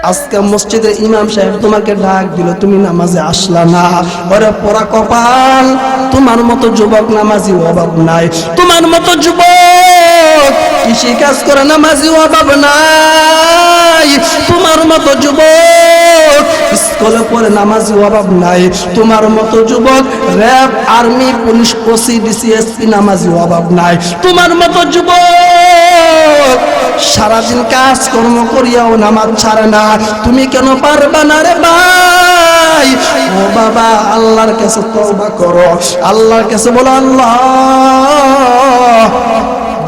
আজকে মসজিদের ইমাম সাহেব তোমাকে ডাক দিল, তুমি নামাজে আসলা না। ওরে পোড়া কপাল, তোমার মতো যুবক নামাজি অভাব নাই, তোমার মতো যুবক কৃষি কাজ করে নামাজি অভাব নাই, তোমার মতো যুবক স্কুলে পড়ে নামাজি অভাব নাই, তোমার মতো যুবক RAB army police OC DC SP নামাজি অভাব নাই, তোমার মতো যুবক সারাদিন কাজকর্ম করিয়াও নামাজ ছাড়ে না, তুমি কেন পারবা না রে ভাই? ও বাবা, আল্লাহর কাছে তওবা করো, আল্লাহর কাছে বলো, আল্লাহ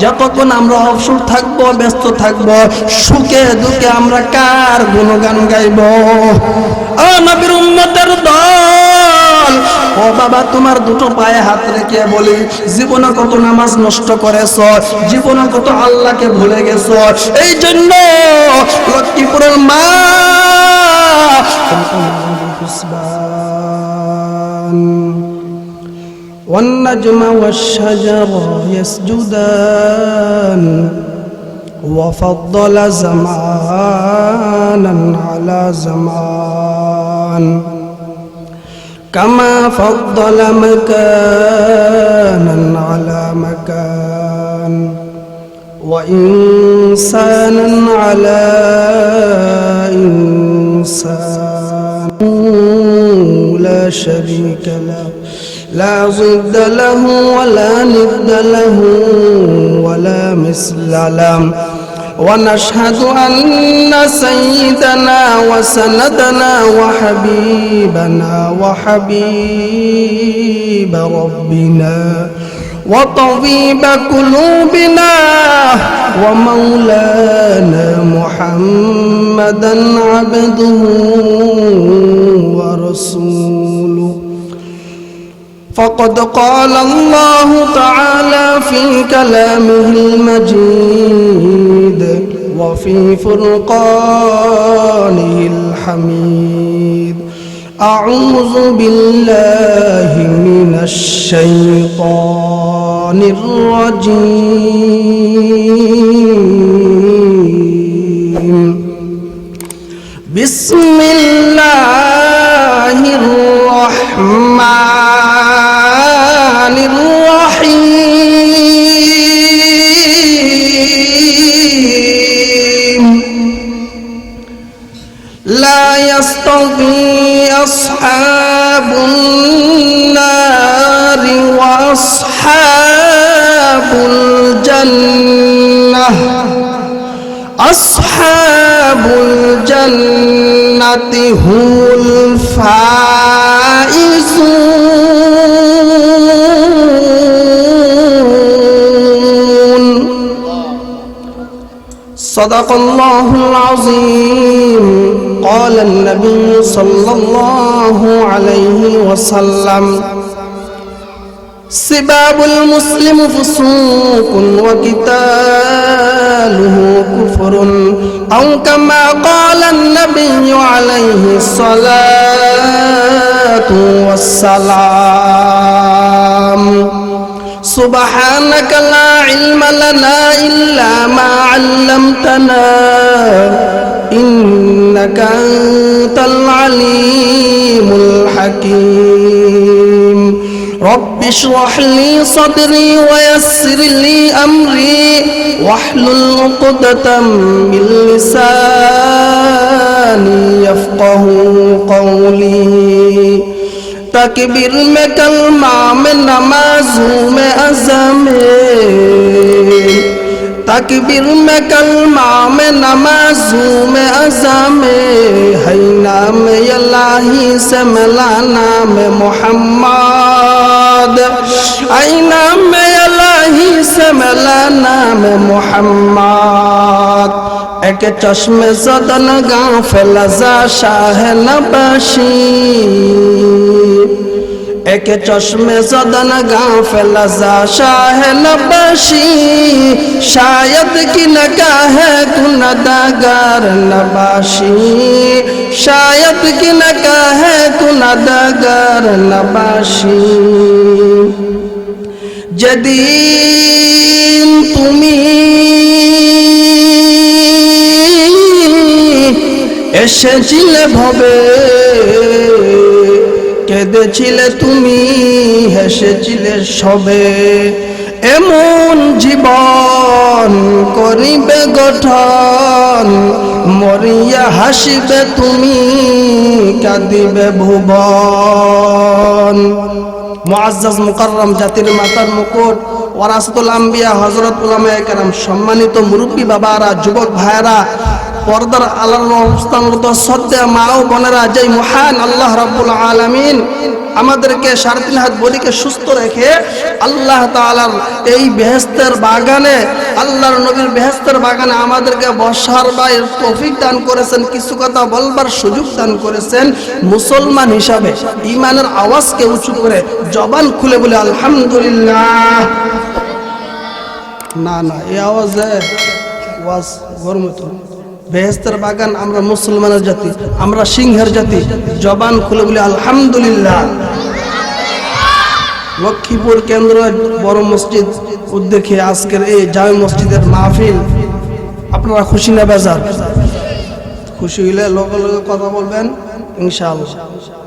যতক্ষণ আমরা অবসর থাকবো, ব্যস্ত থাকবো, সুখে দুঃখে আমরা কার গুণগান গাইব? ও নবীর উম্মতের দল, ও বাবা, তোমার দুটো পায়ে হাত রেখে বলি, জীবনে কত নামাজ নষ্ট করেছ, জীবনে কত আল্লাহকে ভুলে গেছ। এই জন্য লক্ষ্মীপুরের মা والنجم والشجر يسجدان وفضل زمانا على زمان كما فضل مكانا على مكان وإنسانا على إنسان لا شريك له لا ضد له ولا ند له ولا مثل له ونشهد أن سيدنا وسندنا وحبيبنا وحبيب ربنا وطبيب قلوبنا ومولانا محمدا عبده ورسوله فقد قال الله تعالى في كلامه المجيد وفي فرقانه الحميد أعوذ بالله من الشيطان الرجيم بسم الله الرحمن الرحيم لا يستوي أصحاب النار وأصحاب الجنة أصحاب الجنة هم الفائزون صدق الله العظيم قال النبي صلى الله عليه وسلم سباب المسلم فسوق وقتاله كفر أو كما قال النبي عليه الصلاة والسلام سبحانك لا علم لنا إلا ما علمتنا إنك أنت العليم الحكيم رب اشرح لي صدري ويسر لي أمري واحلل عقدة من لساني يفقه قولي تکبیر میں کلمہ میں نمازوں میں عزم تکبیر میں کلمہ میں نمازوں میں عزم ہے نام الہی سے ملا نام محمد ہے نام الہی سے ملا نام محمد ایک چشم زدن غافل ازا شاہ نبشی ایک چشم زدن غافل ازا شاہ نبشی شاید کی نگاہ کندگار نباشی شاید کی نگاہ کندگار نباشی যেদিন তুমি এসেছিলে ভবে, কেঁদেছিলে তুমি, হেসেছিলে সবে। এমন জীবন করিবে গঠন, মরিয়া হাসিবে তুমি, কাঁদিবে ভুবন। মুআজ্জাজ মুকাররম জাতির মাতার মুকুট, ওয়ারাসাতুল আম্বিয়া হযরত উলামায়ে কেরাম, সম্মানিত মুরব্বী বাবারা, যুবক ভাইয়েরা, পর্দার আড়ালে অবস্থানরত শ্রদ্ধেয় মা ও বোনেরা, যেই মহান আল্লাহ রাব্বুল আলামিন আমাদেরকে 3.5 হাত বডিকে সুস্থ রেখে আল্লাহ তাআলার এই বেহেশতের বাগানে, আল্লাহর নবীর বেহেশতের বাগানে আমাদেরকে বসার বাইর তৌফিক দান করেছেন, কিছু কথা বলবার সুযোগ দান করেছেন। মুসলমান হিসাবে ঈমানের আওয়াজকে উঁচু করে জবান খুলে বলে আলহামদুলিল্লাহ। না না, এই আওয়াজে ওয়াজ গরমত। বেহেশতের বাগান, আমরা মুসলমানের জাতি, আমরা সিংহের জাতি, জবান খুলে বলি আলহামদুলিল্লাহ। লক্ষ্মীপুর কেন্দ্র বড় মসজিদ উদ্যোগে আজকের এই জামে মসজিদের মাহফিল, আপনারা খুশি না বেজার? খুশি হইলে লগে লগে কথা বলবেন ইনশাআল্লাহ।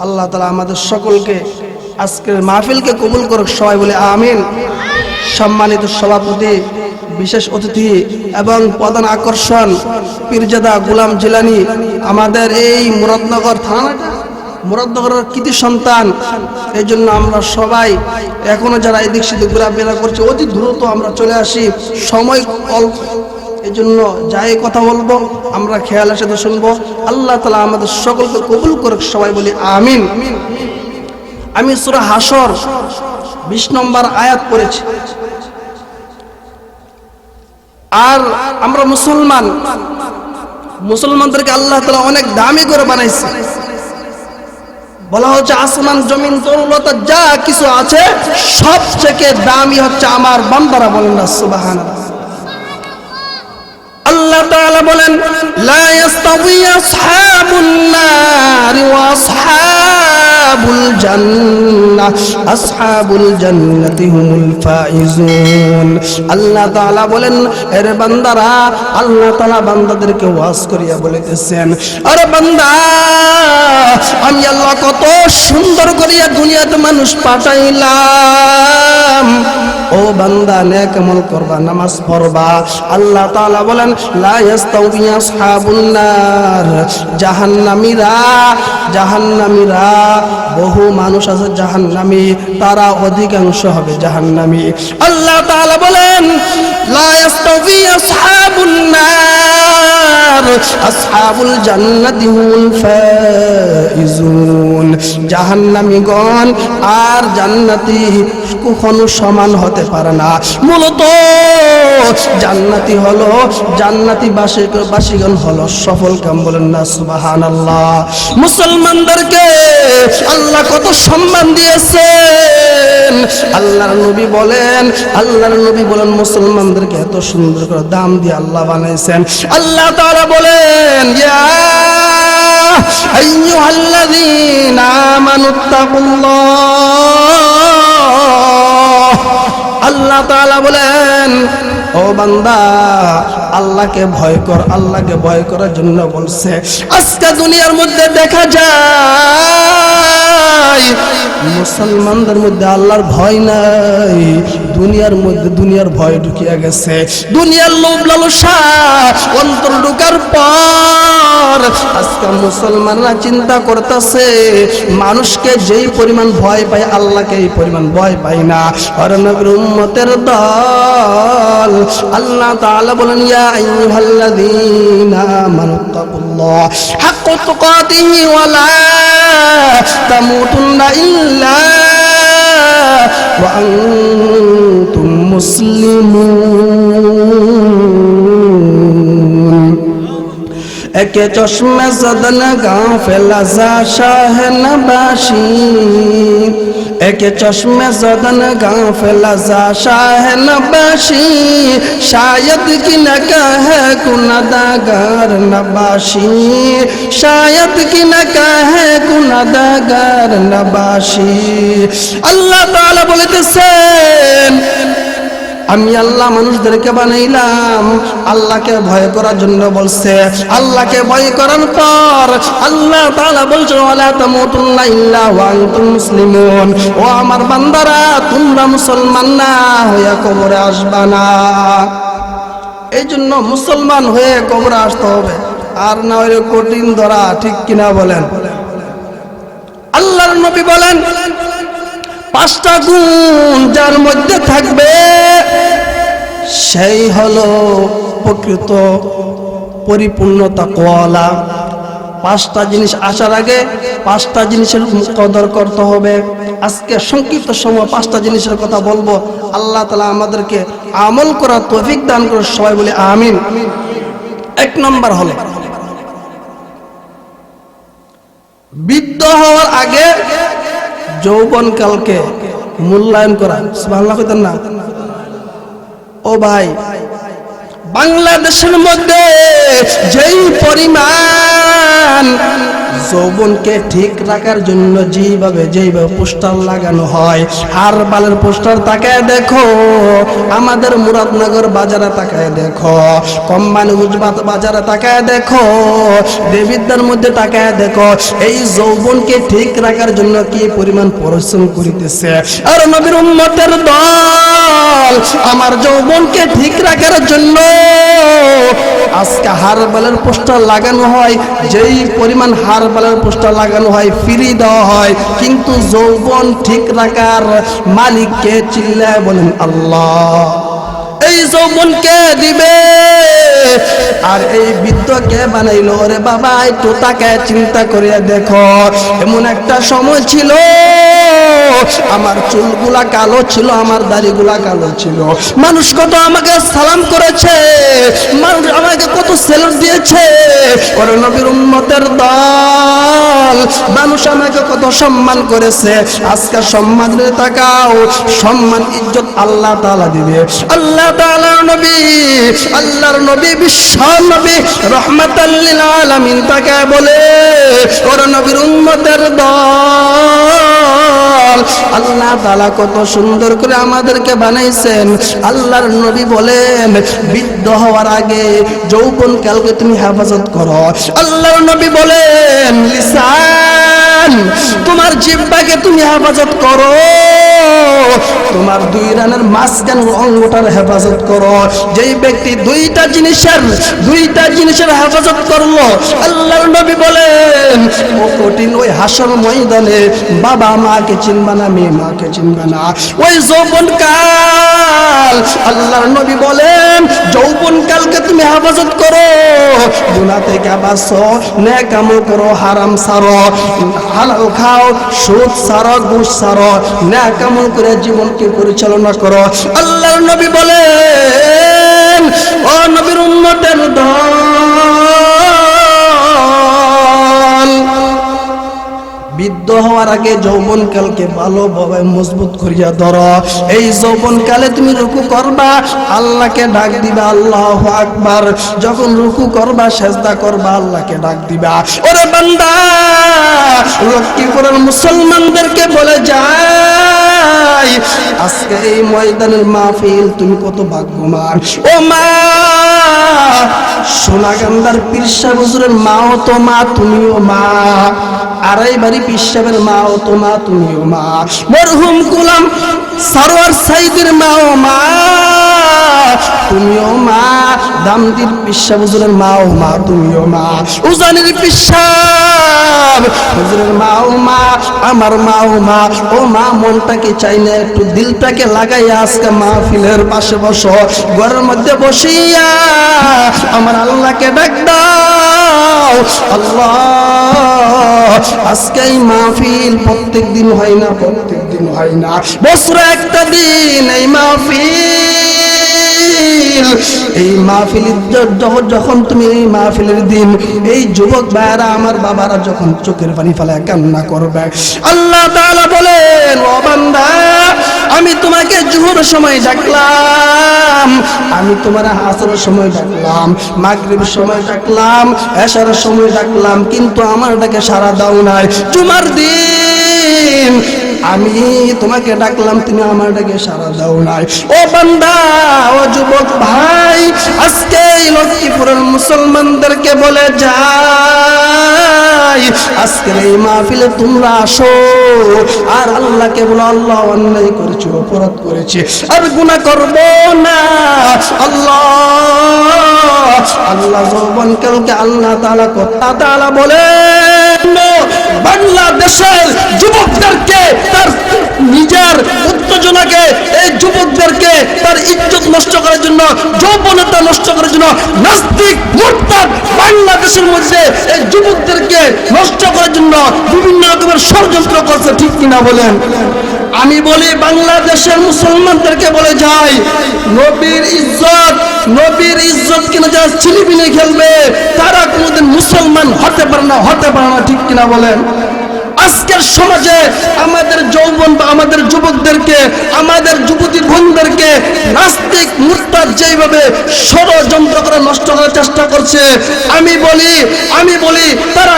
আল্লাহ তাআলা আমাদের সকলকে আজকের মাহফিলকে কবুল করুক, সবাই বলে আমিন। সম্মানিত সভাপতি, বিশেষ অতিথি এবং প্রধান আকর্ষণ পীরজাদা গোলাম জিলানী, আমাদের এই মুরাদনগর থানা, মুরাদনগরের কৃতি সন্তান। এই জন্য আমরা সবাই এখনো যারা এদিক সেদিক ঘোরাফেরা করছে, অতি দ্রুত আমরা চলে আসি, সময় অল্প, এই জন্য যাই কথা বলবো আমরা খেয়ালের সাথে শুনবো। আল্লাহ তাআলা আমাদের সকলকে কবুল করুক, সবাই বলি আমিন। আমি সূরা হাসর 20 নম্বর আয়াত পড়েছি। আর আমরা মুসলমানদেরকে আল্লাহ তাআলা অনেক দামি করে বানাইছে। বলা হচ্ছে আসমান জমিন তরুলতা যা কিছু আছে সবথেকে দামি হচ্ছে আমার বান্দারা। বলেন না সুবহানাল্লাহ। আল্লাহ তাআলা বলেন লা ইস্তাওয়ি আসহাবুন নার ওয়া আসহাবুল জান্নাহ, আসহাবুল জান্নাতি হুমুল ফাইজুন। আল্লাহ তাআলা বলেন এর বান্দারা, আল্লাহ তাআলা বান্দাদেরকে ওয়াজ করিয়া বলিতেছেন, আরে বান্দা, আমি আল্লাহ কত সুন্দর করিয়া দুনিয়াতে মানুষ পাঠাইলাম। ও বান্দা, নেক আমল করবা, নামাজ পড়বা। আল্লাহ তাআলা বলেন লা ইস্তাওয়ি আসহাবুন নার, জাহান্নামীরা বহু মানুষ আছে জাহান্নামী, তারা অধিকাংশ হবে জাহান্নামী। আল্লাহ তাআলা বলেন লা ইস্তাওয়ি আসহাবুন নার, আসহাবুল জান্নাতি হুমুল ফাইজুন। জাহান্নামীগণ আর জান্নাতি কখনো সমান হতে পারে না। মূলত জান্নাতি বাসীগণ হলো সফল কাম। বলেন না সুবহানাল্লাহ। মুসলমানদেরকে আল্লাহ কত সম্মান দিয়েছেন। আল্লাহর নবী বলেন মুসলমানদেরকে এত সুন্দর করে দাম দিয়ে আল্লাহ বানাইছেন। আল্লাহ তাআলা বলেন ইয়া আইয়ুহাল্লাযীনা আমানুত্তাকুল্লাহ। আল্লাহ তাআলা বলেন ও বান্দা, আল্লাহকে ভয় কর। আল্লাহকে ভয় করার জন্য বলছে। আজকে দুনিয়ার মধ্যে দেখা যায় মুসলমানদের মধ্যে আল্লাহর ভয় নাই। দুনিয়ার ভয় ঢুকিয়া গেছে। দুনিয়ার লোভ লালসা অন্তর ঢুকার পর আজকে মুসলমানরা চিন্তা করতেছে মানুষকে যেই পরিমাণ ভয় পায় আল্লাহকে এই পরিমাণ ভয় পায় না। আর নবীর উম্মতের দল। আল্লাহ তাআলা বলেন ইয়া আইয়ুহাল্লাযীনা আমানুত্তাকুল্লাহ হাক্কা তুকাতিহি ওয়া লা তামুতুন্না ইল্লা ওয়া আনতুম মুসলিমুন। একে চশমে জদন গাফেল আযা শাহ নবাশী, একে চশমে জদন গাফেল আযা শাহ নবাশী, শায়দ কি ন কহে কুনদাগার নবাশী, শায়দ কি ন কহে কুনদাগার নবাশী। আল্লাহ তাআলা বলতেছেন আমি আল্লাহ মানুষদেরকে বানাইলাম আল্লাহকে ভয় করার জন্য বলছে। আল্লাহকে ভয় করার পর আল্লাহ তাআলা বলছেন ওয়ালা তামুতুন্না ইল্লা ওয়া আনতুম মুসলিমুন, ও আমার বান্দারা তোমরা মুসলমান না হয়ে কবরে আসবা না। এই জন্য মুসলমান হয়ে কবরে আসতে হবে, আর না হলে কঠিন ধরা। ঠিক কিনা বলেন? আল্লাহর নবী বলেন 5টা গুণ যার মধ্যে থাকবে সেই হলো প্রকৃত পরিপূর্ণ তাকওয়ালা। 5টা জিনিস আসার আগে 5টা জিনিসের কদর করতে হবে। আজকে সংক্ষিপ্ত সময় 5টা জিনিসের কথা বলবো। আল্লাহ তাআলা আমাদেরকে আমল করার তৌফিক দান করে, সবাই বলে আমিন। 1 নম্বর হলো বৃদ্ধ হওয়ার আগে যৌবনকালকে মূল্যায়ন করা। সুবহানাল্লাহ কইতেন না? ও ভাই, বাংলাদেশের মধ্যে যেই পরিমাণ যৌবনকে ঠিক রাখার জন্য যেভাবে পোস্টার লাগানো হয়, হারবালের পোস্টার তাকায় দেখো, আমাদের মুরাদনগর বাজারে তাকায় দেখো, কোম্পানিগঞ্জ বাজারে তাকায় দেখো, দেবিদ্যার মধ্যে তাকায় দেখো, এই যৌবনকে ঠিক রাখার জন্য কি পরিমাণ পরিশ্রম করিতেছে। আর নবীর উম্মতের দল আমার যৌবনকে ঠিক রাখার জন্য আজকে হারবালের পোস্টার লাগানো হয়, যেই পরিমাণ হারবালের পোস্টার লাগানো হয় ফ্রি দেওয়া হয়, কিন্তু যৌবন ঠিক রাখার মালিককে চিল্লায় বলেন আল্লাহ। এই যৌবনকে দিবে আর এই বৃদ্ধকে বানাইলো। ওরে বাবা, একটু তাকায় চিন্তা করিয়া দেখো, এমন একটা সময় ছিল আমার চুলগুলা কালো ছিল, আমার দাড়িগুলা কালো ছিল, মানুষ কত আমাকে সালাম করেছে, মানুষ আমাকে কত সেলুট দিয়েছে। ওরে নবীর উম্মতের দল, মানুষ আমাকে কত সম্মান করেছে। আজকে সম্মানের তাকাও, সম্মান ইজ্জত আল্লাহ তাআলা দিবে। আল্লাহ তাআলার নবী, আল্লাহর নবী, বিশ্ব নবী রাহমাতাল লিল আলামিন তাকায় বলে, ওরে নবীর উম্মতের দল, আল্লাহ তাআলা কত সুন্দর করে আমাদেরকে বানাইছেন। আল্লাহর নবী বলেন বৃদ্ধ হওয়ার আগে যৌবনকালকে তুমি হেফাজত করো। আল্লাহর নবী বলেন লিসান, তোমার জিহ্বাকে তুমি হেফাজত করো, তোমার 2 রানের মাঝখানের অঙ্গটার হেফাজত করো। যেই ব্যক্তি দুইটা জিনিসের হেফাজত করলো, আল্লাহর নবী বলেন ও কঠিন ওই হাসর ময়দানে বাবা মাকে চিনবা না, মেয়ে মাকে চিনবা না। ওই যৌবনকাল, আল্লাহর নবী বলেন যৌবনকালকে তুমি হেফাজত করো, গুনাহ থেকে বাঁচো, নেক আমল করো, হারাম ছাড়ো, হালাল খাও, সুদ ছাড়ো, ঘুষ ছাড়ো, নেক আমল করে জীবনকে পরিচালনা করো। আল্লাহর নবী বলেন ও নবীর উম্মতের দল, বৃদ্ধ হওয়ার আগে যৌবনকালকে ভালোভাবে মজবুত করিয়া ধরো। এই যৌবনকালে তুমি রুকু করবা, আল্লাহকে ডাক দিবা আল্লাহু আকবার। যখন রুকু করবা, সেজদা করবা, আল্লাহকে ডাক দিবা। ওরে বান্দা, লক্ষ্মীপুরের মুসলমানদেরকে বলে যাই, আজকে এই ময়দানের মাহফিল তুমি কত ভাগ্যবান। ও মা, সোনাগান্ধার পীর সাহেব হুজুরের মাও তো মা, তুমিও মা। আড়াই বাড়ি পীর সাহেবের মাও তো মা, তুমিও মা। মরহুম গোলাম সারোয়ার সাইদের মাও মা, তুমিও মা। দামদির পীর সাহেব হুজুরের মাও মা, তুমিও মা। উজানির পীর সাহেব হুজুরের মাও মা, আমার মাও মা। ও মা, মনটাকে চাই না একটু দিলটাকে লাগাইয়া আজকে মাহফিলের পাশে বসো, ঘরের মধ্যে বসিয়া আমার আল্লাহকে ডাক দাও। আল্লাহ, আজকে এই মাহফিল প্রত্যেক দিন হয় না, প্রত্যেক দিন হয় না, বছরে একটা দিন এই মাহফিল। এই মাহফিল যখন তুমি এই মাহফিলের দিন এই যুবক ভাইরা, আমার বাবারা যখন চোখের পানি ফেলায় কান্না করবে, আল্লাহ তাআলা বলেন ও বান্দা, আমি তোমাকে জোহর সময় ডাকলাম, আমি তোমার আসরের সময় ডাকলাম, মাগরিবের সময় ডাকলাম, এশার সময় ডাকলাম, কিন্তু আমার ডাকে সাড়া দাও নাই। জুমার দিন আমি তোমাকে ডাকলাম, তুমি আমার ডাকে সাড়া দাও নাই। ও বান্দা, ও যুবক ভাই, আজকে এই লক্ষ্মীপুরের মুসলমানদেরকে বলে যাই, আজকের এই মাহফিলে তোমরা আসো আর আল্লাহকে বলো, আল্লাহ অন্যায় করেছি, অপরাধ করেছি, আর গুনাহ করব না। আল্লাহ যৌবন কালকে আল্লাহ তাআলা বলেন, বাংলাদেশের যুবকদেরকে, তার নিজের উত্তেজনাকে, এই যুবকদেরকে তার ইজ্জত নষ্ট করার জন্য, যৌবনতা নষ্ট করার জন্য নাস্তিক মুরতাদ বাংলাদেশের মধ্যে এই যুবকদেরকে নষ্ট করার জন্য বিভিন্ন রকমের ষড়যন্ত্র করছে, ঠিক কিনা বলেন? আমি বলি বাংলাদেশের মুসলমানদেরকে বলে যাই, নবীর ইজ্জত কিনা যারা ছিলিবিলি খেলবে তারা কোনোদিন মুসলমান হতে পারে না, ঠিক কিনা বলেন? আজকের সমাজে আমাদের যৌবন বা আমাদের যুবকদেরকে, আমাদের যুবতী বোনদেরকে নাস্তিক মুরতাদ যেভাবে ষড়যন্ত্র করে নষ্ট করার চেষ্টা করছে, আমি বলি তারা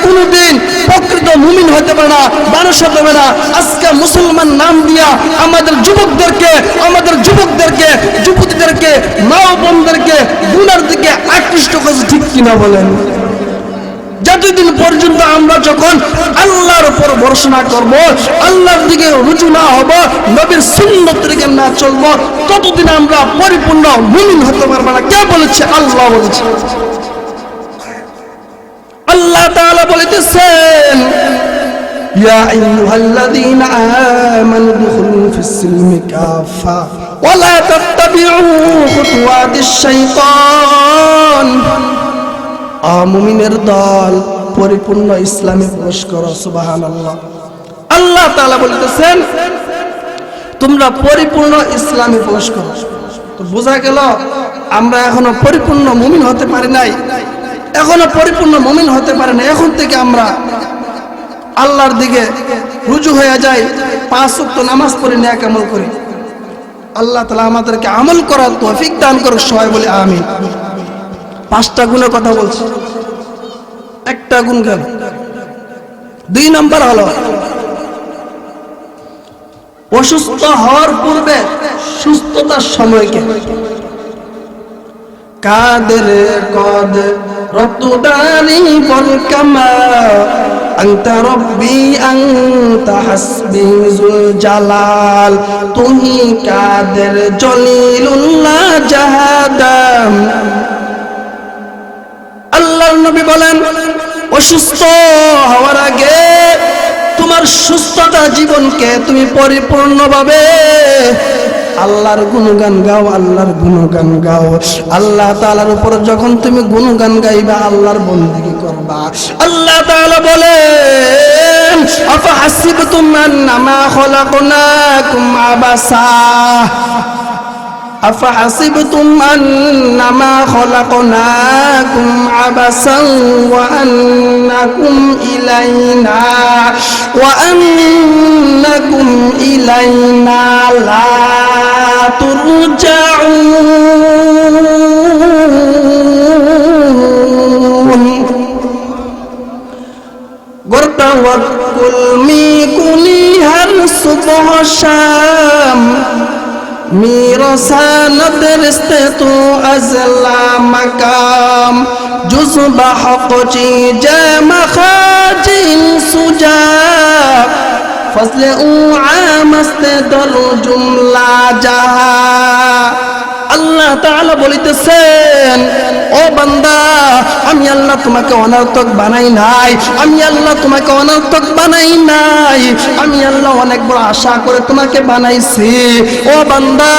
কোনোদিন প্রকৃত মুমিন হতে পারে না, মানুষ হতে পারে না। আজকে মুসলমান নাম দিয়া আমাদের যুবকদেরকে, যুবতীদেরকে, মা বোনদেরকে গুনার দিকে আকৃষ্ট করছে, ঠিক কিনা বলেন? যতদিন পর্যন্ত আমরা যখন আল্লাহর উপর ভরসা করব, আল্লাহর দিকে রুজু না হব, নবীর সুন্নতের দিকে না চলব, ততদিন আমরা পরিপূর্ণ মুমিন হতে পারবো না। কে বলেছে? আল্লাহ বলেছে। আল্লাহ তাআলা বলেছেন, ইয়া আইয়ুহাল্লাযীনা আমানু দুখুলু ফিস-সিলমি কাফা ওয়া লা তাত্তাবিউ খুতুওয়াতিশ শাইতান। মুমিনের দল, পরিপূর্ণ ইসলামে প্রবেশ করো। সুবহানাল্লাহ। আল্লাহ তাআলা বলতেছেন তোমরা পরিপূর্ণ ইসলামে প্রবেশ করো। তো বোঝা গেল আমরা এখনো পরিপূর্ণ মুমিন হতে পারি নাই, এখন থেকে আমরা আল্লাহর দিকে রুজু হয়ে যাই, 5 ওয়াক্ত নামাজ পড়ি, নেক আমল করি। আল্লাহ তাআলা আমাদেরকে আমল করার তৌফিক দান করুক, সবাই বলি আমিন। 5টা গুণের কথা বলছি, একটা গুণ গেল। 2 নম্বর হলো অসুস্থ হওয়ার পূর্বে সুস্থতার সময়কে কাদের কদ রতুদানি বল কামা আনতা রব্বি আনতা হাসবি যুল জালাল তুহি কাদের জলিলুল্লাহ জাহাদাম। আল্লাহর নবী বলেন, অসুস্থ হওয়ার আগে তোমার সুস্থতা জীবনকে তুমি পরিপূর্ণভাবে আল্লাহর গুণগান গাও, আল্লাহ তাআলার উপর যখন তুমি গুণগান গাইবা, আল্লাহর বন্দেগী করবা। আল্লাহ তাআলা বলেন, আফা হাসিবতুম আন্নামা খলাকনাকুম আবাসা أفحسبتم أنما خلقناكم عبثا وأنكم إلينا لا ترجعون وتوكل ميكني هر صبح شام میرسان درست تو ازلا مقام جزب حق چی جام خاجین سجا فضل او عامست در جملا جہا। আল্লাহ তাআলা বলিতেছেন, ও বান্দা, আমি আল্লাহ তোমাকে অনর্থক বানাই নাই, আমি আল্লাহ অনেক বড় আশা করে তোমাকে বানাইছি। ও বান্দা,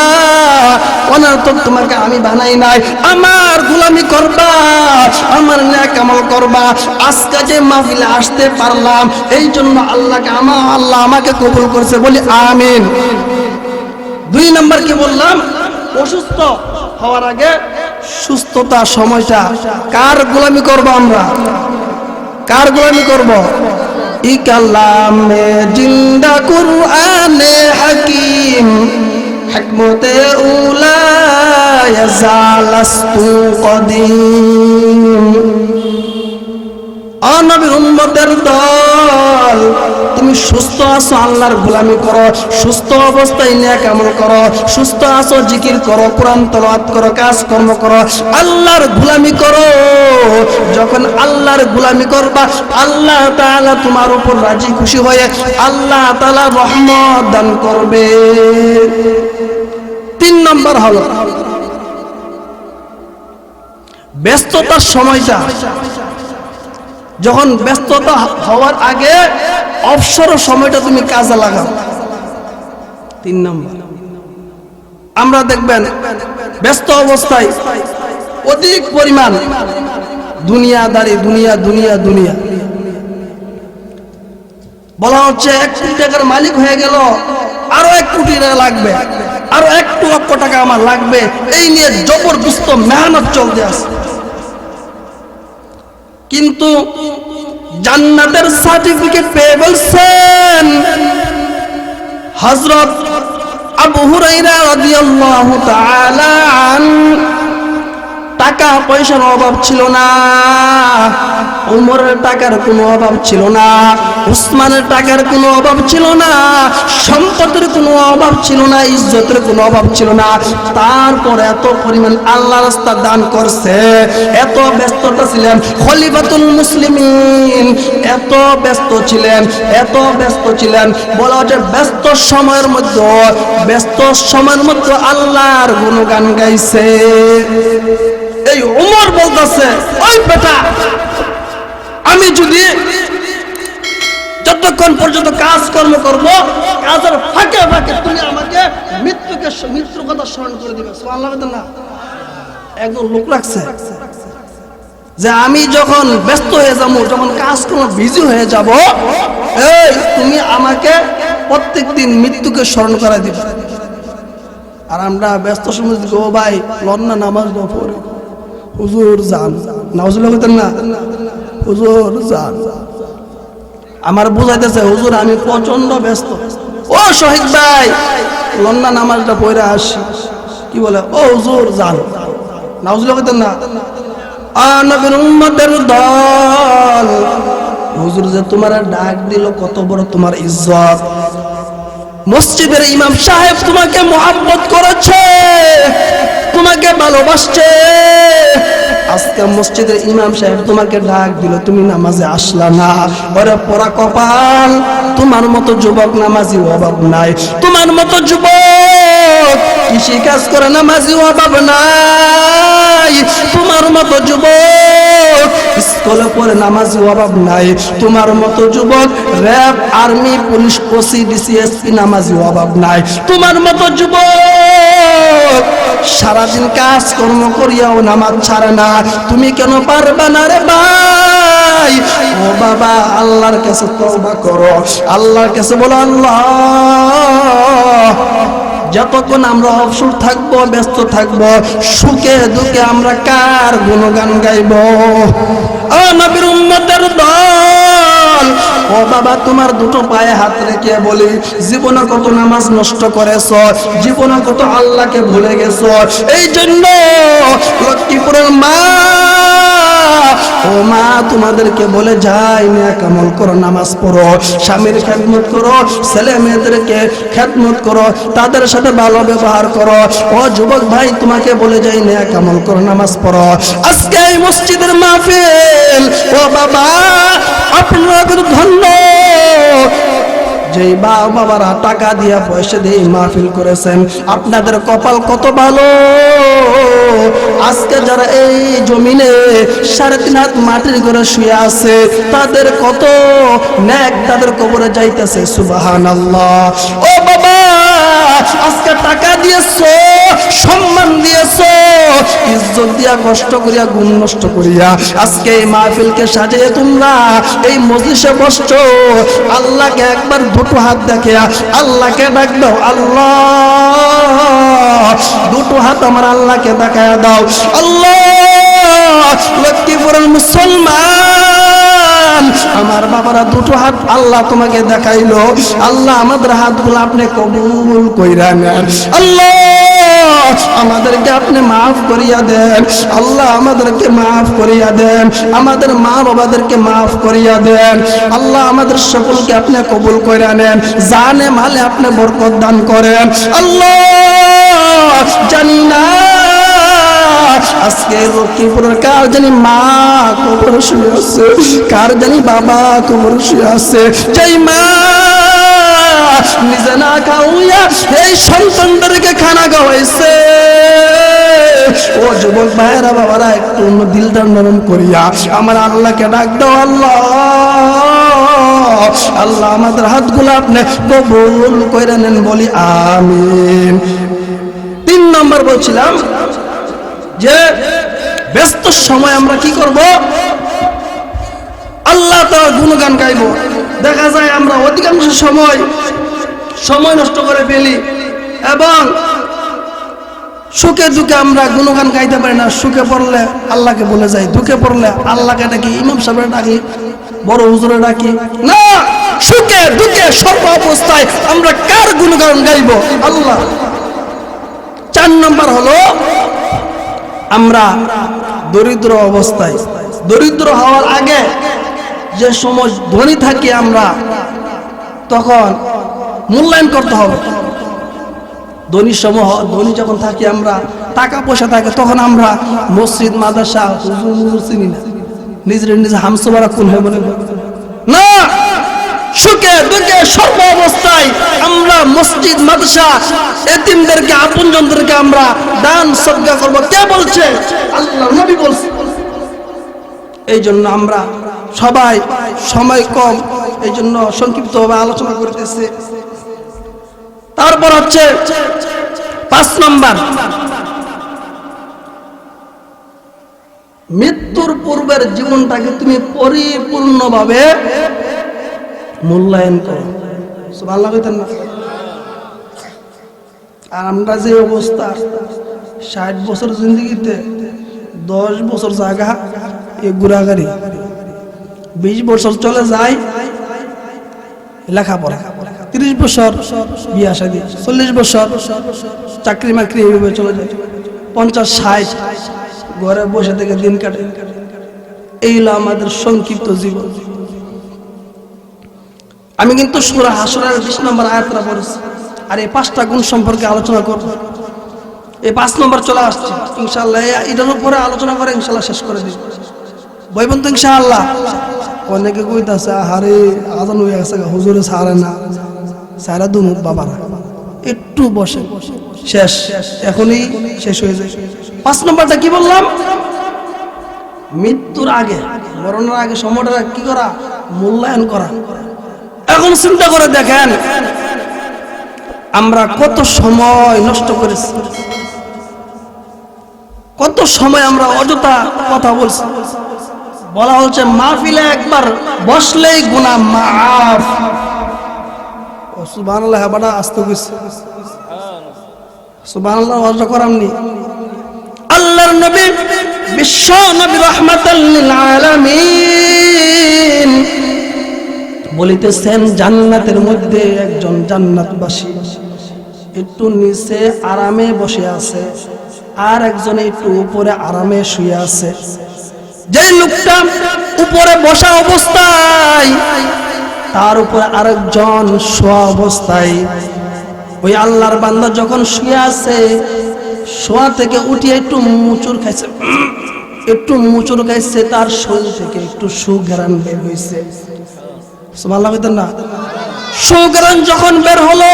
অনর্থক তোমাকে আমি বানাই নাই, আমার গোলামি করবা, আমার নেক আমল করবা। আজকে যে মাহফিলে আসতে পারলাম, এই জন্য আল্লাহ আমাকে কবুল করেছে, বলি আমিন। 2 নম্বর কি বললাম? অসুস্থ হওয়ার আগে সুস্থতা সময়টা কার গোলামি করব? আমরা কার গোলামি করব? ই কালামে জিন্দা কুরআনে হাকিম হিকমতে উলা ইয়াজালাস্তু কদিম। নবীর উম্মতের দল, তুমি সুস্থ আছো আল্লাহর গোলামি করো, সুস্থ অবস্থায় নেক আমল করো, সুস্থ আছো জিকির করো, কোরআন তেলাওয়াত করো, কাজকর্ম করো, আল্লাহর গোলামি করো। যখন আল্লাহর গোলামি করবা আল্লাহ তাআলা তোমার উপর রাজি খুশি হয়ে আল্লাহ তাআলা রহমত দান করবে। 3 নম্বর হলো ব্যস্ততার সময়টা। যখন ব্যস্ততা হওয়ার আগে অবসর সময়টা তুমি কাজে লাগাও। 3 নম্বর, আমরা দেখবেন ব্যস্ত অবস্থায় অধিক পরিমাণ দুনিয়াদারি, দুনিয়া দুনিয়া দুনিয়া বলা হচ্ছে 1 কোটি টাকার মালিক হয়ে গেল, আরো 1 কোটি টাকা লাগবে, আরো 1 লক্ষ টাকা আমার লাগবে, এই নিয়ে জবরদস্ত মেহনত চলতে আছে। কিন্তু জান্নাতের সার্টিফিকেট পেয়ে বলছেন হযরত আবু হুরায়রা রাদিয়াল্লাহু তাআলা আনহু, টাকা পয়সার অভাব ছিল না, উমরের টাকার কোনো অভাব ছিল না, উসমানের টাকার কোনো অভাব ছিল না, সম্পদের কোনো অভাব ছিল না, ইজ্জতের কোনো অভাব ছিল না। তারপর এত পরিমাণ আল্লাহ রাস্তা দান করছে, এত ব্যস্ততা ছিলেন খলিফাতুল মুসলিমিন, এত ব্যস্ত ছিলেন, এত ব্যস্ত ছিলেন, বলা হচ্ছে ব্যস্ত সময়ের মধ্যে আল্লাহর গুণগান গাইছে। এই উমর বলতেছে, ওই বেটা, আমি যদি যতক্ষণ পর্যন্ত কাজকর্ম করবো, কাজের ফাঁকে ফাঁকে তুমি আমাকে মৃত্যুর কথা স্মরণ করে দিবে। সুবহানাল্লাহ না? একজন লোক রাখছে যে আমি যখন ব্যস্ত হয়ে যাবো, যখন কাজকর্ম বিজি হয়ে যাব, এই তুমি আমাকে প্রত্যেকদিন মৃত্যুকে স্মরণ করে দিবে। আর আমরা ব্যস্ত সময় ও ভাই লন্না নামাজ পড়ে হুজুর যান, নাউজুবিল্লাহ বলতেন না, হুজুর যান, আমার বুঝাইতেছে হুজুর আমি প্রচন্ড ব্যস্ত। ও শহীদ ভাই লন্না নামাজটা পড়ে আসি, কি বলে, ও হুজুর যান, নাউজুবিল্লাহ বলতেন না। নবীর উম্মতের দল, হুজুর যে তোমার ডাক দিল, কত বড় তোমার ইজ্জত। মসজিদের ইমাম সাহেব তোমাকে মোহাব্বত করেছে, তোমাকে ভালোবাসছে। আজকে মসজিদের ইমাম সাহেব তোমাকে ডাক দিল, তুমি নামাজে আসলা না। ওরে পোড়া কপাল, তোমার মতো যুবক নামাজি অভাব নাই, তোমার মতো যুবক কৃষি কাজ করে নামাজি অভাব নাই, তোমার মতো যুবক স্কুলে পড়ে নামাজি অভাব নাই, তোমার মতো যুবক RAB, army, police, OC, DC SP নামাজি অভাব নাই, তোমার মতো যুবক সারাদিন কাজকর্ম করিয়াও নামাজ ছাড়ে না। তুমি কেন পারবা না রে ভাই? ও বাবা, আল্লাহর কাছে তওবা করো, আল্লাহর কাছে বলো, আল্লাহ যতক্ষণ আমরা অবসর থাকবো, ব্যস্ত থাকবো, সুখে দুঃখে আমরা কার গুণগান গাইব? ও নবীর উম্মতের দল, ও বাবা, তোমার দুটো পায়ে হাত রেখে বলি, জীবনে কত নামাজ নষ্ট করেছ, জীবনে কত আল্লাহকে ভুলে গেছো। এই জন্য লক্ষ্মীপুরের মা, ও মা, তোমাদেরকে বলে যাই নেক আমল করো, নামাজ পড়ো, স্বামীর খেদমত করো, ছেলে মেয়েদেরকে খেদমত করো, তাদের সাথে ভালো ব্যবহার করো। ও যুবক ভাই, তোমাকে বলে যাই নেক আমল করো, নামাজ পড়ো। আজকে এই মসজিদের মাহফিল, ও বাবা, আপনারা ধন্য যেই বাবারা টাকা দিয়া পয়সা দিয়ে মাহফিল করেছেন, আপনাদের কপাল কত ভালো। আজকে যারা এই জমিনে 3.5 হাত মাটির ঘরে শুয়ে আছে, তাদের কত নেক তাদের কবরে যাইতেছে। সুবহানাল্লাহ। ও বাবা, আজকে টাকা দিয়েছো, সম্মান দিয়েছো, ইজ্জত দিয়া, কষ্ট করিয়া, গুণ নষ্ট করিয়া আজকে এই মাহফিলকে সাজিয়ে তোমরা এই মজলিসে বসছো। আল্লাহকে একবার দুটো হাত দেখে আল্লাহকে ডাক দাও, আল্লাহ, দুটো হাত আমার আল্লাহকে দেখায় দাও। আল্লাহ, লক্ষ্মীপুরের মুসলমান আমার বাবারা দুটো হাত আল্লাহ তোমাকে দেখাইলো, আল্লাহ আমাদের হাতগুলো আপনি কবুল কইরা নেন। আল্লাহ, আমাদেরকে আপনি মাফ করিয়া দেন আল্লাহ, আমাদেরকে মাফ করিয়া দেন, আমাদের মা বাবাদেরকে মাফ করিয়া দেন আল্লাহ, আমাদের সকলকে আপনি কবুল করে নেন, জানে মালে আপনি বরকত দান করেন আল্লাহ। জানি না আজকে লক্ষ্মীপুরের কার জানি মা কবর শুয়ে আছে, কার জানি বাবা কবর শুয়ে আছে, যেই মা নিজে না খাওয়া এই সন্তানদেরকে খানা খাওয়াইছে, ও যুবক ভাইয়েরা বাবারা একটু দিলটা নরম করিয়া আমার আল্লাহকে ডাক দাও আল্লাহ। আল্লাহ আমাদের হাতগুলো আপনি কবুল করে নেন, বলি আমিন। 3 নম্বর বলছিলাম যে ব্যস্ত সময় আমরা কি করব, আল্লাহ তাআলার গুণগান গাইব। দেখা যায় আমরা অধিকাংশ সময় নষ্ট করে ফেলি এবং সুখে দুঃখে আমরা গুণগান গাইতে পারি না। সুখে পড়লে আল্লাহকে বলে যাই, দুঃখে পড়লে আল্লাহকে ডাকি, ইমাম সাহেবের ডাকি, বড় হুজুরে ডাকি না। সুখে দুঃখে সর্ব অবস্থায় আমরা কার গুণগান গাইব? আল্লাহ। 4 নম্বর হলো আমরা দরিদ্র অবস্থায়, দরিদ্র হওয়ার আগে যে সময় ধনী থাকি আমরা তখন মূল্যায়ন করতে হবে। ধনী যখন থাকি আমরা, টাকা পয়সা থাকে, তখন আমরা মসজিদ মাদ্রাসা হুজুর চিনি না, নিজে হামসোবারা কোন হয় বলে না। সুখে দুঃখে সর্ব অবস্থায় আমরা মসজিদ মাদ্রাসা এতিমদেরকে আপনজনদেরকে আমরা দান সদকা করব। কে বলছে? আল্লাহ, নবী বলছে। এই জন্য আমরা সবাই সময় কম, এই জন্য সংক্ষিপ্তভাবে আলোচনা করতেছি। তারপর হচ্ছে 5 নম্বর, মৃত্যুর পূর্বের জীবনটাকে তুমি পরিপূর্ণভাবে মূল্যায়ন করো। সুবহানাল্লাহ কইতেন না? আর আমরা যে অবস্থা, 60 বছর জিন্দগিতে 10 বছর জায়গা এ ঘোরাঘুরি, 20 বছর চলে যায় লেখাপড়া, 30 বছর বিয়া শাদী, 40 বছর চাকরি মাকরি, এইভাবে চলে যায়, 50-60 ঘরে বসে থেকে দিন কাটে। এই হলো আমাদের সংক্ষিপ্ত জীবন। আমি কিন্তু সূরা হাশরের 20 নম্বর আয়াতটা পড়েছি, আর এই 5টা গুণ সম্পর্কে আলোচনা করব। এই 5 নম্বর চলে আসছে ইনশাআল্লাহ, এটার উপরে আলোচনা করে ইনশাআল্লাহ শেষ করে দিব। বইবেন তো ইনশাআল্লাহ? অনেকে কইতাছে আরে আজান হয়ে গেছে, হুজুরে ছাড়ে না, সারা দুম বাবারা একটু বসে, শেষ এখনই শেষ হয়ে যায়। 5 নম্বরটা কি বললাম? মৃত্যুর আগে, মরণের আগে সময়টা কি করা? মূল্যায়ন করা। এখন চিন্তা করে দেখেন আমরা কত সময় নষ্ট করেছি, কত সময় আমরা অযথা কথা বলছি। বলা হচ্ছে মাহফিলে একবার বসলেই গুনাহ মাফ। সুবহানাল্লাহ, বাবা আস্তে কইছে সুবহানাল্লাহ, ওয়াজটা করামনি। আল্লাহর নবী বিশ্ব নবী রাহমাতাল লিল আলামিন বলিতেছেন, জান্নাতের মধ্যে একজন জান্নাতবাসী একটু নিচে আরামে বসে আছে, আর একজন একটু উপরে আরামে শুয়ে আছে। যে লোকটা উপরে বসা অবস্থায়, তার উপরে আরেকজন শোয়া অবস্থায়, ওই আল্লাহর বান্দা যখন শুয়ে আছে, শোয়া থেকে উঠিয়ে একটু মুচুর খাইছে, তার শরীর থেকে একটু সুঘ্রাণ বের হয়েছে। সুবহানাল্লাহ না? সুঘ্রাণ যখন বের হলো,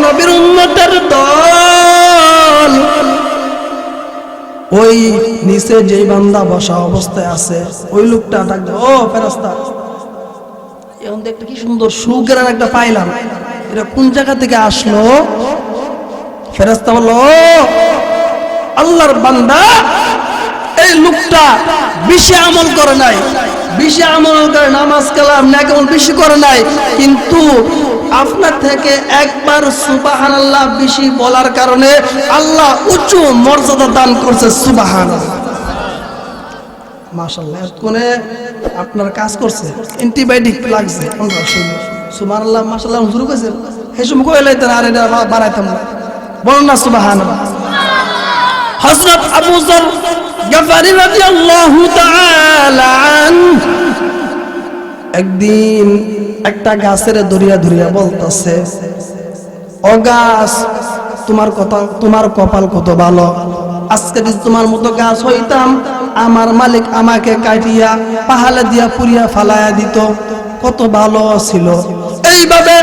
নবীর উম্মতের দল ওই নিচে যেই বান্দা বসা অবস্থায় আছে, ওই লোকটা ডাক দেয়, ও ফেরেশতা, এখন দেখতে কি সুন্দর সুঘ্রাণ একটা পাইলাম, এটা কোন জায়গা থেকে আসলো? ফেরেশতা বলল, আল্লাহর বান্দা, এই লোকটা বেশি আমল করে নাই, নামাজ কালাম না কেমন বেশি করে নাই, কিন্তু আপনার থেকে একবার সুবহানাল্লাহ বেশি বলার কারণে আল্লাহ উচ্চ মর্যাদা দান করছে। সুবহানাল্লাহ, মাশাআল্লাহ। কোনে আপনার কাজ করছে, অ্যান্টিবায়োটিক লাগছে, সুবহানাল্লাহ মাশাআল্লাহ হুজুর কইছে, এই সময় কইলে তো আর এটা বাড়াইতাম না, বলেন না সুবহানাল্লাহ। হযরত আবু যর গফারি রাদিয়াল্লাহু তাআলা আনহু একদিন একটা গাছের ধরিয়া ধরিয়া বলতেছে, ও গাছ, তোমার কপাল কত ভালো, আজকে যদি তোমার মতো গাছ হইতাম আমার মালিক আমাকে কাটিয়া পাহাড়ে দিয়া পুড়িয়া ফালাইয়া দিত, কত ভালো ছিল। এইভাবে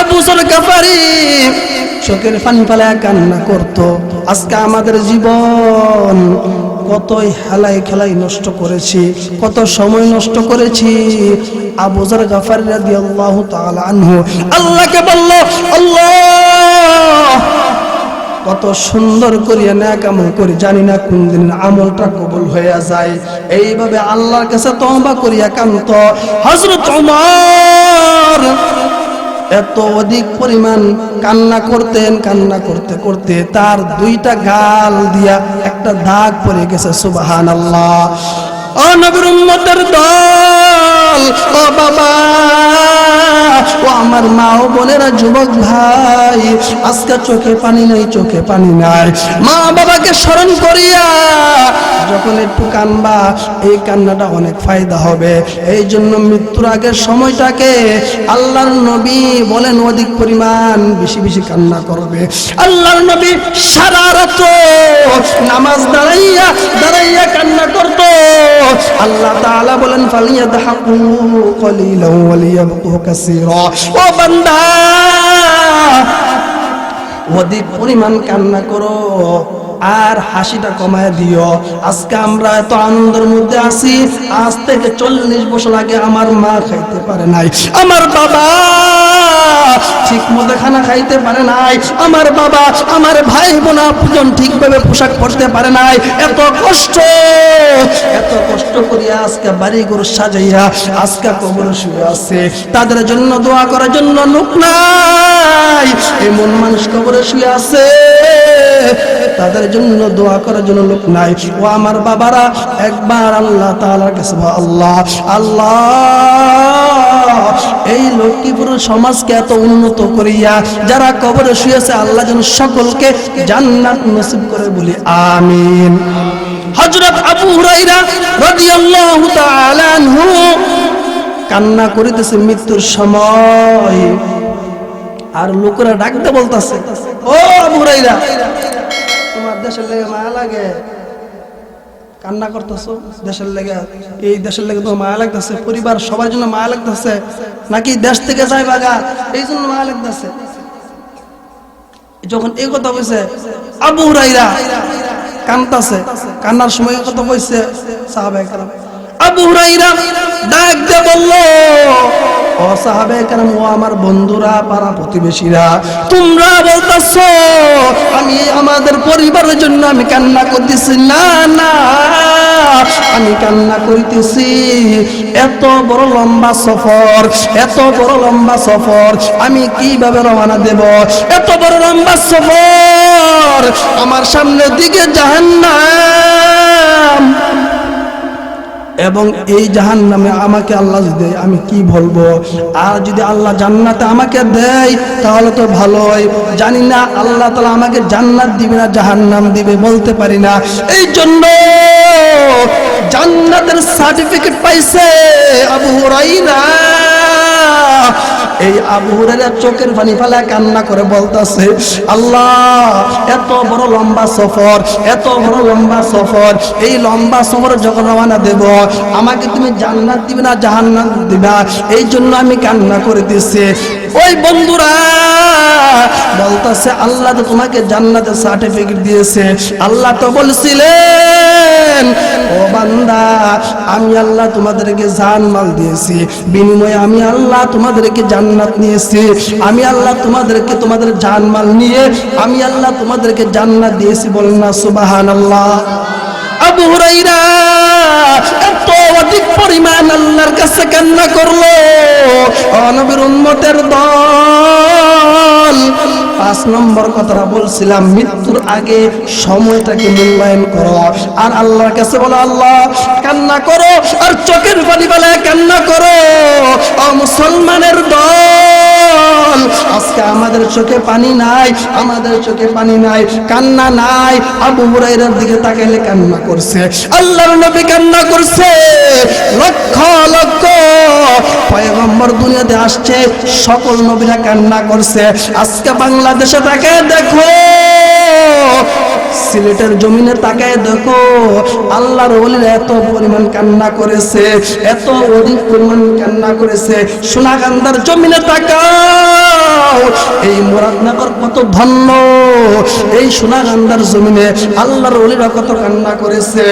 আবু যর গফারি চোখের পানি ফালাইয়া কান্না করত। আজকে আমাদের জীবন কতই হেলাই খেলাই নষ্ট করেছি, কত সময় নষ্ট করেছি। আবু যর গফারি রাদিয়াল্লাহু তাআলা আনহু আল্লাহকে বলল, আল্লাহ কত সুন্দর করিয়া নেক আমল করি, জানি না কোন দিন আমলটা কবুল হয়ে যায়। এইভাবে আল্লাহর কাছে তওবা করিয়া কান্ত হযরত ওমর এত অধিক পরিমাণ কান্না করতেন। কান্না করতে করতে তার দুইটা গাল দিয়া একটা দাগ পড়ে গেছে। সুবহানাল্লাহ। ও নবীর উম্মতের দল, ও বাবা, ও আমার মা ও বোনেরা, যুবক ভাই, আজকে চোখে পানি নাই, চোখে পানি নাই। মা বাবাকে স্মরণ করিয়া যখন একটু কানবা, এই কান্নাটা অনেক ফায়দা হবে। এই জন্য মৃত্যুর আগের সময়টাকে আল্লাহর নবী বলেন অধিক পরিমাণ বেশি বেশি কান্না করবে। আল্লাহর নবী সারা রাত নামাজ দাঁড়াইয়া দাঁড়াইয়া কান্না করত। আল্লাহ তাআলা বলেন, ফালিয়াদহাকু কলিলান ওয়া লিয়াবকু কাসীরা। ও বান্দা, অধিক পরিমাণ কান্না করো আর হাসিটা কমায় দিও। আজকে আমরা এত আনন্দের মধ্যে আছি, আজ থেকে 40 বছর আগে আমার মা খাইতে পারে নাই, আমার বাবা ঠিক মতো খানা খাইতে পারে নাই, আমার বাবা আমার ভাই বোন আপন ঠিকভাবে পোশাক পরতে পারে নাই। এত কষ্ট করিয়া আজকে বাড়ি ঘর সাজাইয়া আজকে কবরে শুয়ে আছে। তাদের জন্য দোয়া করার জন্য লোক নাই, এমন মানুষ কবরে শুয়ে আছে, তাদের জন্য দোয়া করার জন্য লোক নাই। ও আমার বাবারা, একবার আল্লাহ তাআলার কাছে আল্লাহ আল্লাহ এই লক্ষ্মীপুর সমাজকে এত উন্নত করিয়া যারা কবরে শুয়েছে, আল্লাহ যেন সকলকে জান্নাত নসিব করে, বলি আমিন। হযরত আবু হুরায়রা রাদিয়াল্লাহু তাআলা আনহু কান্না করিতেছে মৃত্যুর সময়, আর লোকেরা ডাকতে বলতেছে, ও আবু হুরায়রা, তোমার দেশের লেগে মায়া লাগে, কান্না করতেছো দেশের লেগে, এই দেশের লেগে তোমার মায়া লাগতেছে, পরিবার সবার জন্য মায়া লাগতেছে, নাকি দেশ থেকে যাই বাগা এই জন্য মায়া লাগতেছে? যখন এই কথা কইছে আবু হুরায়রা কান্দাছে, কান্নার সময় কথা কইছে সাহাবায়ে কেরাম। আবু হুরায়রা ডাক দিয়ে বলল, ও সাহাবায়ে কেরাম, ও আমার বন্ধুরা, পাড়া প্রতিবেশীরা, তোমরা বলতেছো আমি আমাদের পরিবারের জন্য আমি কান্না করতেছি। না না, আমি কান্না করিতেছি এত বড় লম্বা সফর, এত বড় লম্বা সফর আমি কিভাবে রওনা দেব? এত বড় লম্বা সফর, আমার সামনের দিকে জাহান্নাম, এবং এই জাহান্নামে আমাকে আল্লাহ যদি আমি কি বলবো? আর যদি আল্লাহ জান্নাতে আমাকে দেয় তাহলে তো ভালোই, জানি না আল্লাহ তাআলা আমাকে জান্নাত দিবে না জাহান্নাম দিবে, বলতে পারি না। এই জন্য জান্নাতের সার্টিফিকেট পাইছে আবু হুরায়রা। এই আবু হুরায়রা চোখের পানি ফেলা কান্না করে বলতেছে, আল্লাহ এত বড় লম্বা সফর, এত বড় লম্বা সফর, এই লম্বা সফরে যখন রওনা দেব আমাকে তুমি জান্নাত দিবে না জাহান্নাম দিবা, এই জন্য আমি কান্না করে দিছি। ওই বন্ধুরা বলতেছে, আল্লাহ তো তোমাকে জান্নাতের সার্টিফিকেট দিয়েছে। আল্লাহ তো বলছিলেন, ও বান্দা, আমি আল্লাহ তোমাদেরকে জানমাল দিয়েছি, বিনিময়ে আমি আল্লাহ তোমাদেরকে জান্নাত নিয়েছি। আমি আল্লাহ তোমাদেরকে তোমাদের জানমাল নিয়ে আমি আল্লাহ তোমাদেরকে জান্নাত দিয়েছি। বলেন না সুবহানাল্লাহ। আবু হুরায়রা এত অধিক পরিমাণ আল্লাহর কাছে কান্না করলো। ও নবীর উম্মতের দল, 5 নম্বর কথাটা বলছিলাম, মৃত্যুর আগে সময়টাকে মূল্যায়ন করো আর আল্লাহর কাছে বলো, আল্লাহ কান্না করো আর চোখের পানি ফেলে কান্না করো। ও মুসলমানের দল, বল, আজকে আমাদের চোখে পানি নাই, আমাদের চোখে পানি নাই, কান্না নাই। আবু হুরায়রার দিকে তাকাইলে কান্না করছে, আল্লাহর নবী কান্না করছে। লক্ষ লক্ষ পয়গম্বর দুনিয়াতে আসছে, সকল নবীরা কান্না করছে। আজকে বাংলাদেশে তাকায় দেখো, সিলেটের জমিনে তাকায় দেখো, আল্লাহর ওলিরা এত পরিমাণ কান্না করেছে, এত অধিক পরিমাণ কান্না করেছে। সোনাগান্ধার জমিনে তাকাও, এই মুরাদনগর কত ধন্য, এই সোনাগান্ধার জমিনে আল্লাহর ওলিরা কত কান্না করেছে।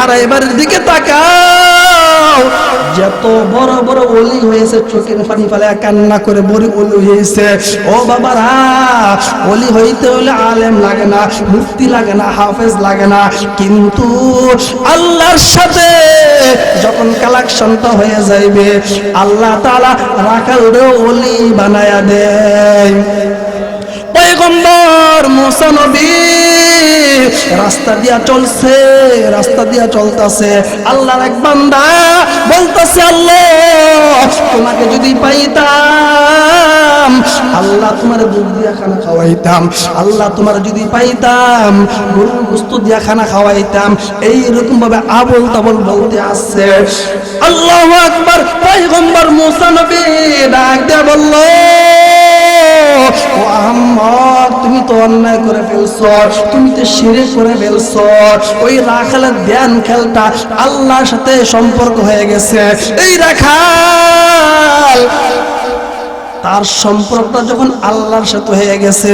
আর এবারের দিকে তাকাও, যত বড় বড় ওলি হয়েছে চোখের পানি ফেলে কান্না করে বড় ওলি হয়েছে। ও বাবারা, ওলি হইতে হলে আলেম লাগে না, মুফতি লাগে না, হাফেজ লাগে না, কিন্তু আল্লাহর সাথে যখন কালেকশনটা হয়ে যাইবে, আল্লাহ তাআলা রাখালরে ওলি বানায়া দেয়। পয়গম্বর মুসা নবী রাস্তা দিয়া চলছে, রাস্তা দিয়া চলতেছে, আল্লাহর এক বান্দা বলতেছে, আল্লাহ তোমাকে যদি পাইতাম, আল্লাহ তোমার দুধ দিয়া খানা খাওয়াইতাম, আল্লাহ তোমার যদি পাইতাম গরুর গোশত দিয়া খানা খাওয়াইতাম। এইরকম ভাবে আবল তাবল বলতে আসছে। আল্লাহু আকবার। পয়গম্বর মুসা নবী ডাক দিয়া বলল, ও আহমদ, তুমি তো অন্যায় করে ফেলছো, তুমি তো শিরক করে ফেলছো। ওই রাখালের ধ্যান খেলটা আল্লাহর সাথে সম্পর্ক হয়ে গেছে। এই রাখাল তার সম্পর্কটা যখন আল্লাহর সাথে হয়ে গেছে,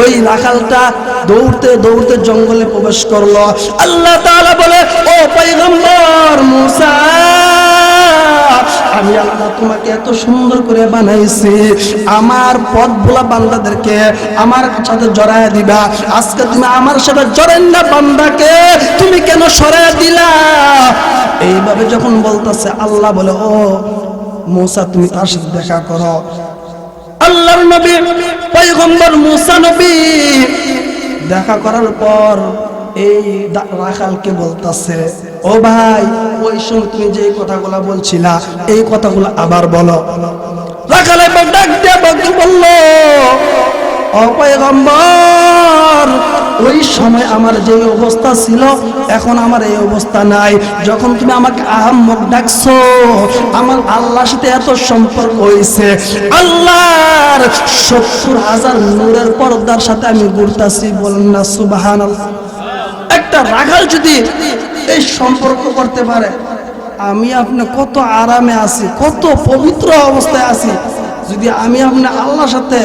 ওই রাখালটা দৌড়তে দৌড়তে জঙ্গলে প্রবেশ করলো। আল্লাহ তাআলা বলে, ও পয়গম্বর মুসা, আমি আল্লাহ তোমাকে এত সুন্দর করে বানাইছি, আমার পথ ভোলা বান্দাদেরকে আমার সাথে জড়ায় দিবা। আজকে তুমি আমার সাথে জড়েন না বান্দাকে তুমি কেন সরায় দিলা? এইভাবে যখন বলতেছে, আল্লাহ বলে, ও মুসা তুমি তার সাথে দেখা করো। আল্লাহর নবী পয়গম্বর মুসা নবী দেখা করার পর এই রাখালকে বলতেছে, ও ভাই, ওই সময় তুমি যে কথাগুলা বলছিলা এই কথাগুলো আবার বলো। রাখাল এবার ডাক দিয়ে বলল, ও পয়গম্বর, ওই সময় আমার যে অবস্থা ছিল এখন আমার এই অবস্থা নাই। যখন তুমি আমাকে আহাম্মক ডাকছো, আমার আল্লাহর সাথে এত সম্পর্ক হয়েছে, আল্লাহর ৭০,০০০ নূরের পর্দার সাথে আমি ঘুরতাছি। বলেন না সুবহানাল্লাহ। একটা রাখাল যদি এই সম্পর্ক করতে পারে, আমি আপনি কত আরামে আছি, কত পবিত্র অবস্থায় আছি। যদি আমি আপনি আল্লাহর সাথে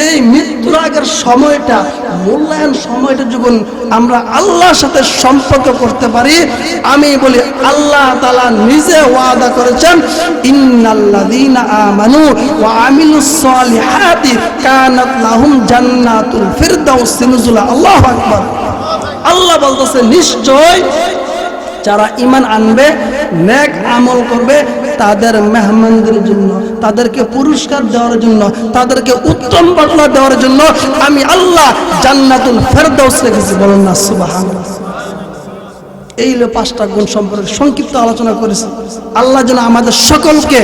এই মৃত্যুর আগের সময়টা, মূল্যায়ন সময়টা যখন আমরা আল্লাহর সাথে সম্পর্ক করতে পারি, আমি বলি আল্লাহ তাআলা নিজে ওয়াদা করেছেন, ইন্নাল্লাযীনা আমানু ওয়া আমিলুস সালিহাতি কানাত লাহুম জান্নাতুল ফিরদাউস নুজুলা। আল্লাহু আকবার। আল্লাহ বলতেছে, নিশ্চয় যারা ঈমান আনবে, নেক আমল করবে, তাদের মেহমানদের জন্য, তাদেরকে পুরস্কার দেওয়ার জন্য, তাদেরকে উত্তম বদলা দেওয়ার জন্য আমি আল্লাহ জান্নাতুল ফেরদাউস রেখেছি। বলেন না সুবহানাল্লাহ। এই হলো 5টা গুণ সম্পর্কে সংক্ষিপ্ত আলোচনা করেছি। আল্লাহ যেন আমাদের সকলকে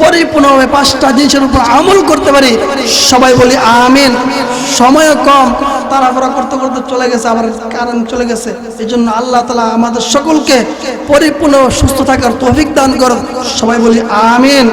পরিপূর্ণভাবে 5টা জিনিসের উপর আমল করতে পারি। সবাই বলি আমিন। সময় কম, তাড়াহুড়া করতে করতে চলে গেছে, আবার কারেন্ট চলে গেছে। এই জন্য আল্লাহ তাআলা আমাদের সকলকে পরিপূর্ণ সুস্থ থাকার তৌফিক দান করুন। সবাই বলি আমিন।